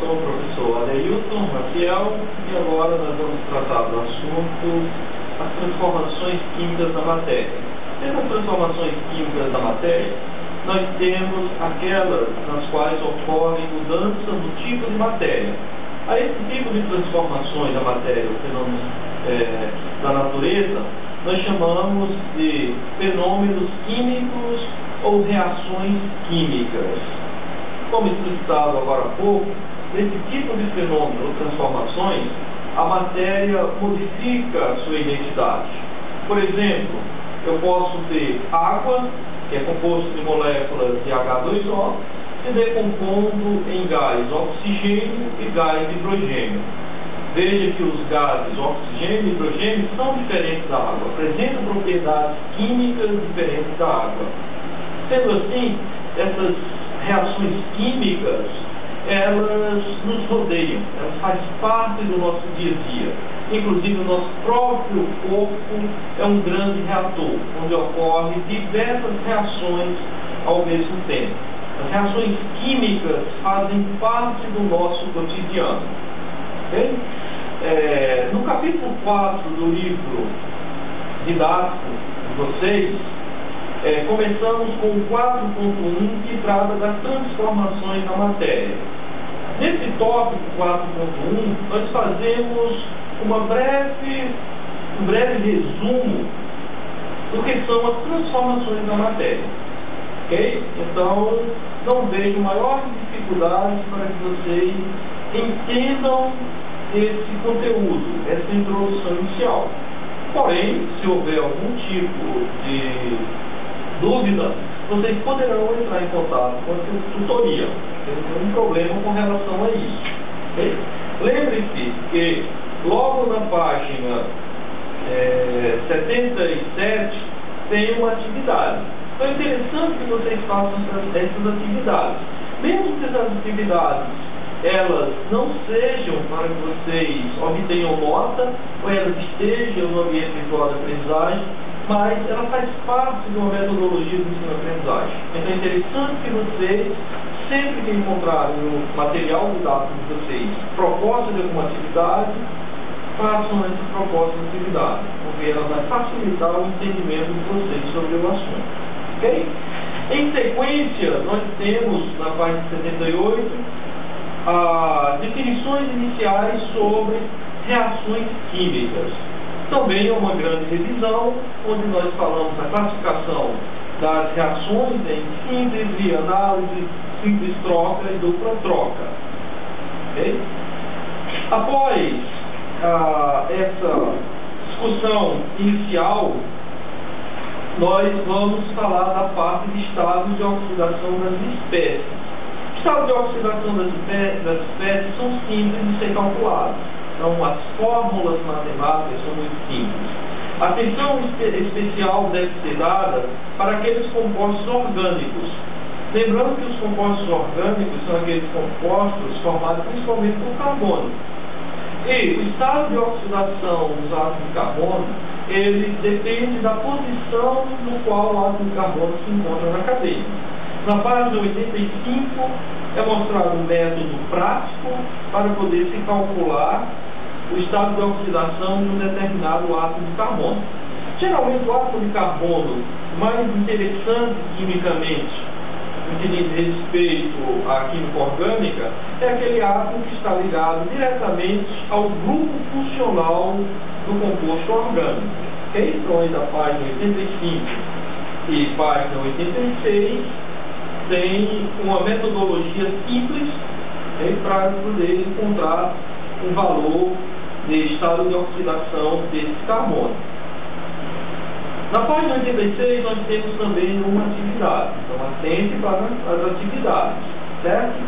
Sou o professor Adeilton Rafael e agora nós vamos tratar do assunto as transformações químicas da matéria. Dentro das transformações químicas da matéria, nós temos aquelas nas quais ocorrem mudança no tipo de matéria. A esse tipo de transformações da matéria, os fenômenos da natureza, nós chamamos de fenômenos químicos ou reações químicas. Como explicitado agora há pouco, nesse tipo de fenômeno ou transformações, a matéria modifica a sua identidade. Por exemplo, eu posso ter água, que é composto de moléculas de H2O, se decompondo em gás oxigênio e gás hidrogênio. Veja que os gases oxigênio e hidrogênio são diferentes da água, apresentam propriedades químicas diferentes da água. Sendo assim, essas reações químicas, elas nos rodeiam, elas fazem parte do nosso dia a dia. Inclusive, o nosso próprio corpo é um grande reator, onde ocorrem diversas reações ao mesmo tempo. As reações químicas fazem parte do nosso cotidiano. Okay? No capítulo 4 do livro didático de vocês, começamos com o 4.1, que trata das transformações na matéria. Nesse tópico 4.1, nós fazemos um breve resumo do que são as transformações na matéria. Ok? Então, não vejo maiores dificuldades para que vocês entendam esse conteúdo, essa introdução inicial. Porém, se houver algum tipo de dúvida, vocês poderão entrar em contato com a tutoria. Não tem um problema com relação a isso. Okay? Lembre-se que logo na página 77 tem uma atividade. Então é interessante que vocês façam essas atividades. Mesmo que essas atividades elas não sejam para que vocês obtenham nota, ou elas estejam no ambiente virtual de aprendizagem, mas ela faz parte de uma metodologia de ensino-aprendizagem. Então é interessante que vocês, sempre que encontrarem no material didático de vocês proposta de alguma atividade, façam essa proposta de atividade, porque ela vai facilitar o entendimento de vocês sobre o assunto. Okay? Em sequência, nós temos na página 78 definições iniciais sobre reações químicas. Também é uma grande revisão, onde nós falamos da classificação das reações em síntese, análise, simples troca e dupla troca. Okay? Após essa discussão inicial, nós vamos falar da parte de estados de oxidação das espécies. Os estados de oxidação das espécies são simples de ser calculados. Então, as fórmulas matemáticas são muito simples. Atenção especial deve ser dada para aqueles compostos orgânicos. Lembrando que os compostos orgânicos são aqueles compostos formados principalmente por carbono. E o estado de oxidação dos átomos de carbono, ele depende da posição no qual o átomo de carbono se encontra na cadeia. Na página 85 é mostrado um método prático para poder se calcular o estado de oxidação de um determinado átomo de carbono. Geralmente o átomo de carbono mais interessante quimicamente, no que diz respeito à química orgânica, é aquele átomo que está ligado diretamente ao grupo funcional do composto orgânico. Okay? Então, aí da página 85 e página 86, tem uma metodologia simples, okay, para poder encontrar um valor de estado de oxidação desse carbono. Na página 86 nós temos também uma atividade, então atente para as atividades, certo?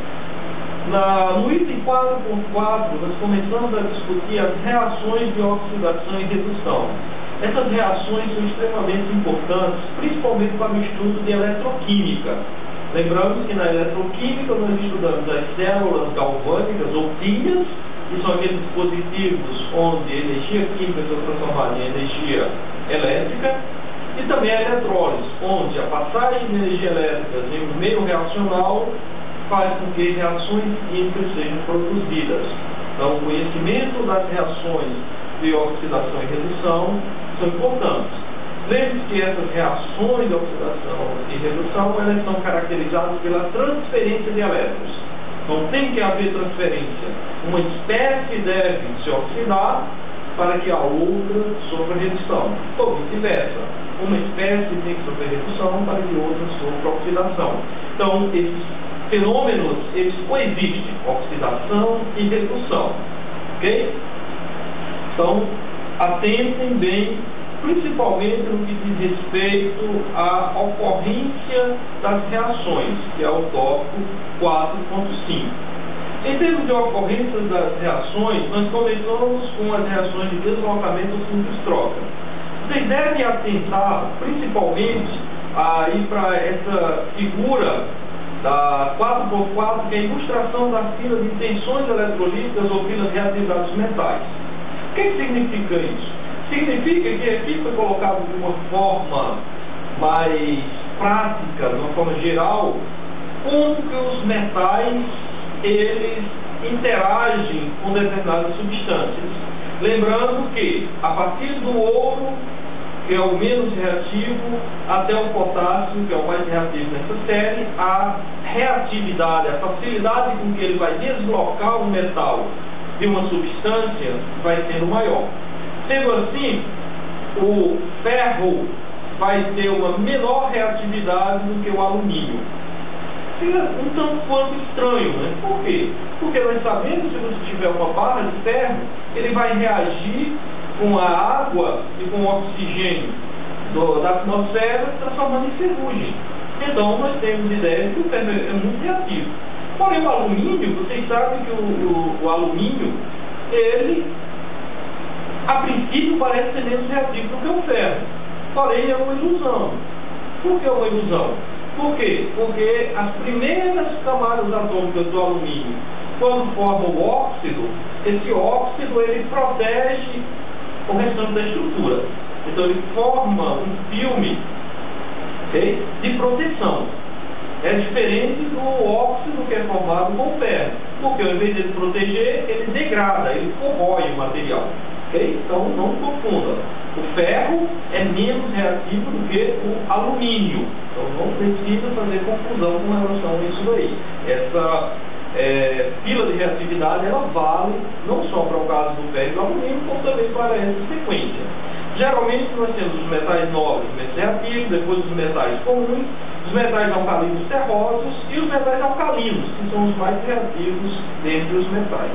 No item 4.4 nós começamos a discutir as reações de oxidação e redução. Essas reações são extremamente importantes, principalmente para o estudo de eletroquímica. Lembramos que na eletroquímica nós estudamos as células galvânicas ou pilhas, que são aqueles dispositivos onde a energia química é transformada em energia elétrica, e também a eletrólise, onde a passagem de energia elétrica em um meio reacional faz com que reações químicas sejam produzidas. vidas. Então, o conhecimento das reações de oxidação e redução são importantes. Lembre-se que essas reações de oxidação e redução, elas são caracterizadas pela transferência de elétrons. Então, tem que haver transferência. Uma espécie deve se oxidar para que a outra sofra redução, ou vice-versa. Uma espécie tem que sofrer redução para que outra sofra oxidação. Então, esses fenômenos, eles coexistem, oxidação e redução. Ok? Então, atentem bem, principalmente no que diz respeito à ocorrência das reações, que é o tópico 4.5. Em termos de ocorrência das reações, nós começamos com as reações de deslocamento simples-troca. Vocês devem atentar, principalmente, aí para essa figura da 4.4, que é a ilustração da fila de tensões eletrolíticas ou filas de reatividades dos metais. O que significa isso? Significa que aqui foi colocado de uma forma mais prática, de uma forma geral, como que os metais eles interagem com determinadas substâncias. Lembrando que, a partir do ouro, que é o menos reativo, até o potássio, que é o mais reativo nessa série, a reatividade, a facilidade com que ele vai deslocar o metal de uma substância vai sendo maior. Sendo assim, o ferro vai ter uma menor reatividade do que o alumínio. Fica um tanto quanto estranho, né? Por quê? Porque nós sabemos que se você tiver uma barra de ferro, ele vai reagir com a água e com o oxigênio da atmosfera, transformando em ferrugem. Então, nós temos ideia de que o ferro é muito reativo. Porém, o alumínio, vocês sabem que o alumínio, ele, a princípio, parece ser menos reativo do que o ferro. Porém, é uma ilusão. Por que é uma ilusão? Por quê? Porque as primeiras camadas atômicas do alumínio, quando formam o óxido, esse óxido ele protege o restante da estrutura. Então ele forma um filme, okay, de proteção. É diferente do óxido que é formado com o ferro, porque ao invés de ele proteger, ele degrada, ele corrói o material. Okay? Então não confunda. O ferro é menos reativo do que o alumínio. Então não precisa fazer confusão com relação a isso daí. Essa fila de reatividade, ela vale não só para o caso do ferro e do alumínio, como também para essa sequência. Geralmente nós temos os metais nobres menos reativos, depois os metais comuns, os metais alcalinos terrosos e os metais alcalinos, que são os mais reativos dentre os metais.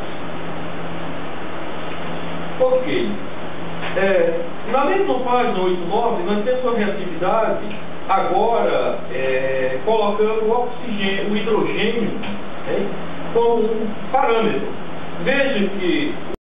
Ok. Na mesma página 8.9, nós temos a reatividade agora colocando o oxigênio, o hidrogênio, como um parâmetro. Veja que